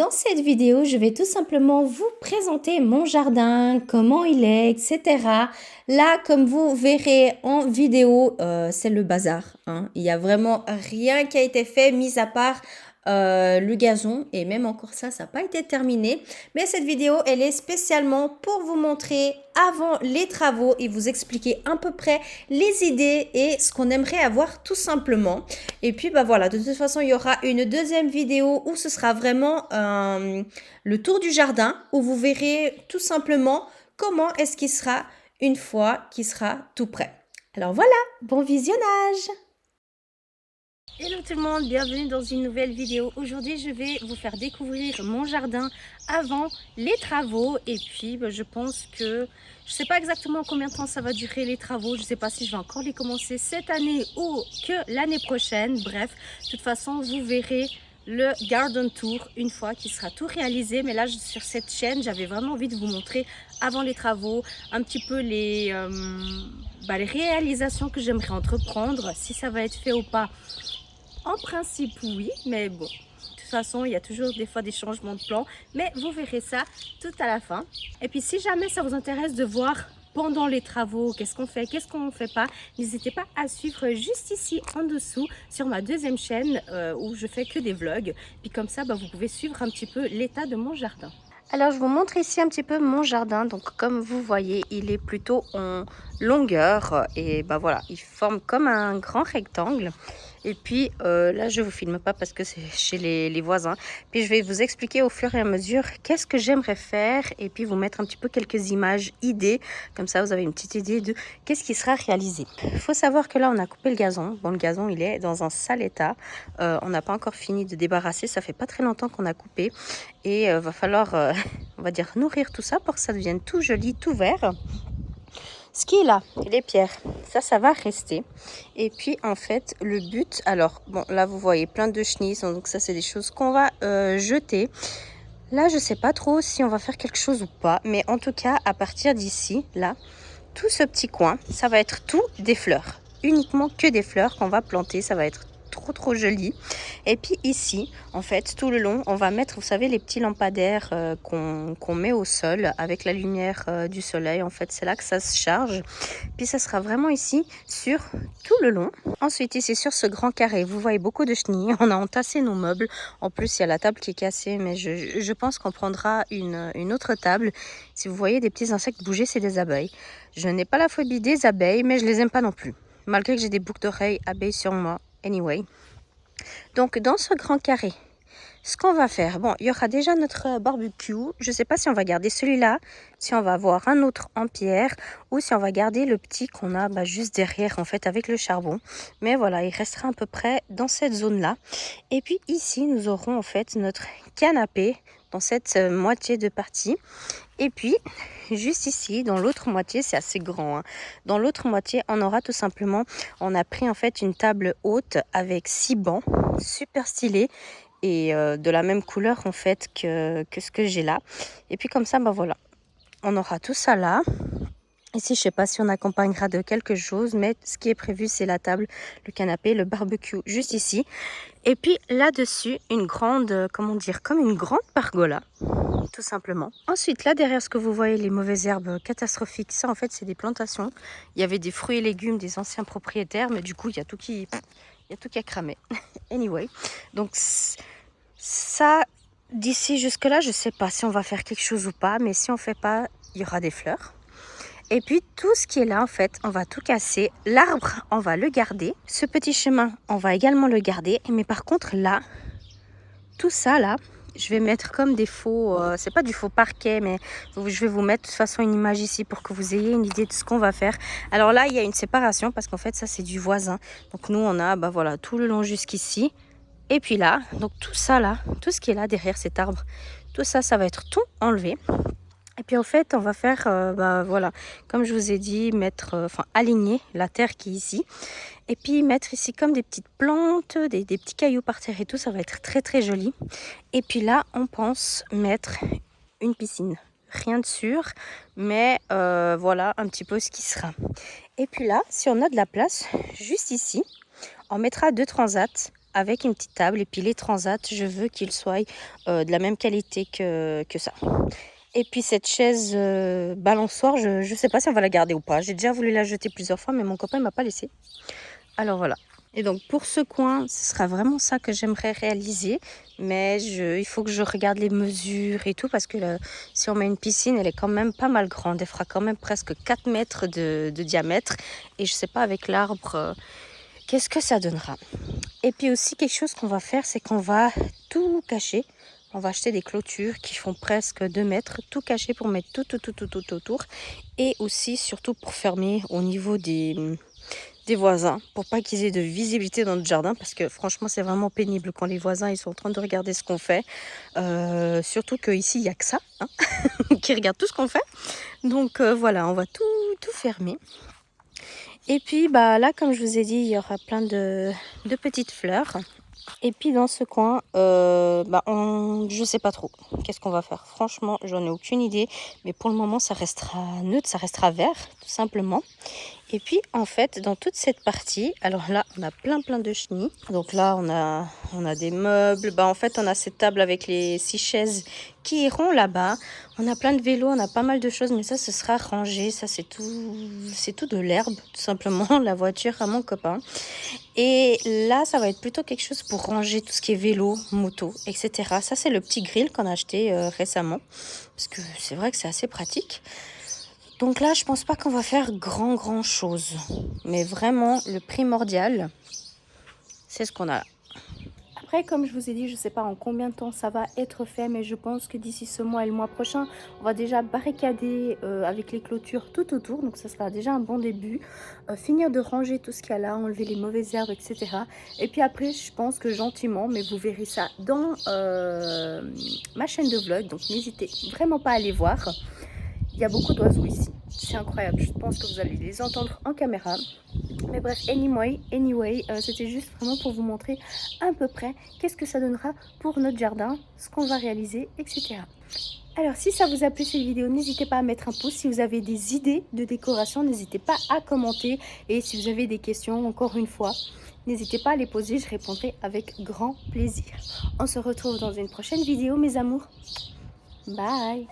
Dans cette vidéo, je vais tout simplement vous présenter mon jardin, comment il est, etc. Là, comme vous verrez en vidéo, c'est le bazar, hein. Il n'y a vraiment rien qui a été fait, mis à part le gazon. Et même encore ça n'a pas été terminé. Mais cette vidéo, elle est spécialement pour vous montrer avant les travaux et vous expliquer à peu près les idées et ce qu'on aimerait avoir tout simplement. Et puis, bah voilà, de toute façon, il y aura une deuxième vidéo où ce sera vraiment le tour du jardin, où vous verrez tout simplement comment est-ce qu'il sera une fois qu'il sera tout prêt. Alors voilà, bon visionnage! Hello tout le monde, bienvenue dans une nouvelle vidéo. Aujourd'hui, je vais vous faire découvrir mon jardin avant les travaux. Et puis, je pense que je ne sais pas exactement combien de temps ça va durer les travaux. Je ne sais pas si je vais encore les commencer cette année ou que l'année prochaine. Bref, de toute façon, vous verrez le garden tour une fois qu'il sera tout réalisé. Mais là, sur cette chaîne, j'avais vraiment envie de vous montrer avant les travaux un petit peu les réalisations que j'aimerais entreprendre, si ça va être fait ou pas. En principe, oui, mais bon, de toute façon, il y a toujours des fois des changements de plan, mais vous verrez ça tout à la fin. Et puis, si jamais ça vous intéresse de voir pendant les travaux, qu'est-ce qu'on fait, qu'est-ce qu'on ne fait pas, n'hésitez pas à suivre juste ici en dessous sur ma deuxième chaîne où je fais que des vlogs. Puis comme ça, vous pouvez suivre un petit peu l'état de mon jardin. Alors, je vous montre ici un petit peu mon jardin. Donc, comme vous voyez, il est plutôt en longueur et voilà, il forme comme un grand rectangle. Et puis là, je vous filme pas parce que c'est chez les voisins. Puis je vais vous expliquer au fur et à mesure qu'est-ce que j'aimerais faire et puis vous mettre un petit peu quelques images, idées. Comme ça, vous avez une petite idée de qu'est-ce qui sera réalisé. Il faut savoir que là, on a coupé le gazon. Bon, le gazon, il est dans un sale état. On n'a pas encore fini de débarrasser. Ça fait pas très longtemps qu'on a coupé. Et va falloir, on va dire, nourrir tout ça pour que ça devienne tout joli, tout vert. Ce qui est là, les pierres, ça va rester. Et puis en fait, le but, alors bon, là vous voyez plein de chenilles, donc ça c'est des choses qu'on va jeter. Là je sais pas trop si on va faire quelque chose ou pas, mais en tout cas à partir d'ici, là, tout ce petit coin, ça va être tout des fleurs. Uniquement que des fleurs qu'on va planter, ça va être trop joli. Et puis ici, en fait, tout le long, on va mettre, vous savez, les petits lampadaires qu'on met au sol avec la lumière du soleil. En fait, c'est là que ça se charge. Puis ça sera vraiment ici sur tout le long. Ensuite, ici sur ce grand carré, vous voyez beaucoup de chenilles. On a entassé nos meubles. En plus, il y a la table qui est cassée, mais je pense qu'on prendra une autre table. Si vous voyez des petits insectes bouger, c'est des abeilles. Je n'ai pas la phobie des abeilles, mais je les aime pas non plus. Malgré que j'ai des boucles d'oreilles abeilles sur moi. Anyway. Donc, dans ce grand carré, ce qu'on va faire, bon, il y aura déjà notre barbecue. Je ne sais pas si on va garder celui-là, si on va avoir un autre en pierre ou si on va garder le petit qu'on a juste derrière, en fait, avec le charbon. Mais voilà, il restera à peu près dans cette zone-là. Et puis ici, nous aurons en fait notre canapé dans cette moitié de partie. Et puis, juste ici, dans l'autre moitié, c'est assez grand, hein. Dans l'autre moitié, on aura tout simplement, on a pris en fait une table haute avec 6 bancs, super stylé et de la même couleur en fait que ce que j'ai là. Et puis comme ça, voilà, on aura tout ça là. Ici, je ne sais pas si on accompagnera de quelque chose, mais ce qui est prévu, c'est la table, le canapé, le barbecue, juste ici. Et puis là-dessus, une grande, comment dire, comme une grande pergola, tout simplement. Ensuite, là derrière, ce que vous voyez, les mauvaises herbes catastrophiques, ça en fait, c'est des plantations. Il y avait des fruits et légumes des anciens propriétaires, mais du coup, il y a tout qui a cramé. Anyway, donc ça, d'ici jusque-là, je ne sais pas si on va faire quelque chose ou pas, mais si on ne fait pas, il y aura des fleurs. Et puis tout ce qui est là, en fait, on va tout casser. L'arbre, on va le garder. Ce petit chemin, on va également le garder. Mais par contre, là, tout ça, là, je vais mettre comme des faux... c'est pas du faux parquet, mais je vais vous mettre de toute façon une image ici pour que vous ayez une idée de ce qu'on va faire. Alors là, il y a une séparation parce qu'en fait, ça, c'est du voisin. Donc nous, on a voilà, tout le long jusqu'ici. Et puis là, donc tout ça, là, tout ce qui est là derrière cet arbre, tout ça, ça va être tout enlevé. Et puis en fait, on va faire, voilà, comme je vous ai dit, mettre, aligner la terre qui est ici. Et puis mettre ici comme des petites plantes, des petits cailloux par terre et tout, ça va être très joli. Et puis là, on pense mettre une piscine. Rien de sûr, mais voilà un petit peu ce qui sera. Et puis là, si on a de la place, juste ici, on mettra 2 transats avec une petite table. Et puis les transats, je veux qu'ils soient de la même qualité que ça. Et puis cette chaise balançoire, je sais pas si on va la garder ou pas. J'ai déjà voulu la jeter plusieurs fois, mais mon copain ne m'a pas laissé. Alors voilà. Et donc pour ce coin, ce sera vraiment ça que j'aimerais réaliser. Mais il faut que je regarde les mesures et tout, parce que si on met une piscine, elle est quand même pas mal grande. Elle fera quand même presque 4 mètres de diamètre. Et je sais pas avec l'arbre, qu'est-ce que ça donnera. Et puis aussi quelque chose qu'on va faire, c'est qu'on va tout cacher. On va acheter des clôtures qui font presque 2 mètres, tout caché pour mettre tout autour. Et aussi, surtout pour fermer au niveau des voisins, pour pas qu'ils aient de visibilité dans notre jardin, parce que franchement c'est vraiment pénible quand les voisins ils sont en train de regarder ce qu'on fait, surtout qu'ici il n'y a que ça hein, qui regarde tout ce qu'on fait. Donc voilà, on va tout fermer. Et puis bah là, comme je vous ai dit, il y aura plein de petites fleurs. Et puis dans ce coin, je sais pas trop qu'est-ce qu'on va faire. Franchement, j'en ai aucune idée. Mais pour le moment, ça restera neutre, ça restera vert, tout simplement. Et puis en fait, dans toute cette partie, alors là, on a plein de chenilles. Donc là, on a des meubles. En fait, on a cette table avec les 6 chaises qui iront là-bas. On a plein de vélos, on a pas mal de choses, mais ça, ce sera rangé. Ça, c'est tout de l'herbe, tout simplement, la voiture à mon copain. Et là, ça va être plutôt quelque chose pour ranger tout ce qui est vélo, moto, etc. Ça, c'est le petit grill qu'on a acheté récemment, parce que c'est vrai que c'est assez pratique. Donc là, je pense pas qu'on va faire grand chose. Mais vraiment, le primordial, c'est ce qu'on a là. Après, comme je vous ai dit, je ne sais pas en combien de temps ça va être fait, mais je pense que d'ici ce mois et le mois prochain, on va déjà barricader avec les clôtures tout autour. Donc ça sera déjà un bon début. Finir de ranger tout ce qu'il y a là, enlever les mauvaises herbes, etc. Et puis après, je pense que gentiment, mais vous verrez ça dans ma chaîne de vlog. Donc n'hésitez vraiment pas à aller voir. Il y a beaucoup d'oiseaux ici. C'est incroyable. Je pense que vous allez les entendre en caméra. Mais bref, anyway, c'était juste vraiment pour vous montrer à peu près qu'est-ce que ça donnera pour notre jardin, ce qu'on va réaliser, etc. Alors, si ça vous a plu cette vidéo, n'hésitez pas à mettre un pouce. Si vous avez des idées de décoration, n'hésitez pas à commenter. Et si vous avez des questions, encore une fois, n'hésitez pas à les poser. Je répondrai avec grand plaisir. On se retrouve dans une prochaine vidéo, mes amours. Bye.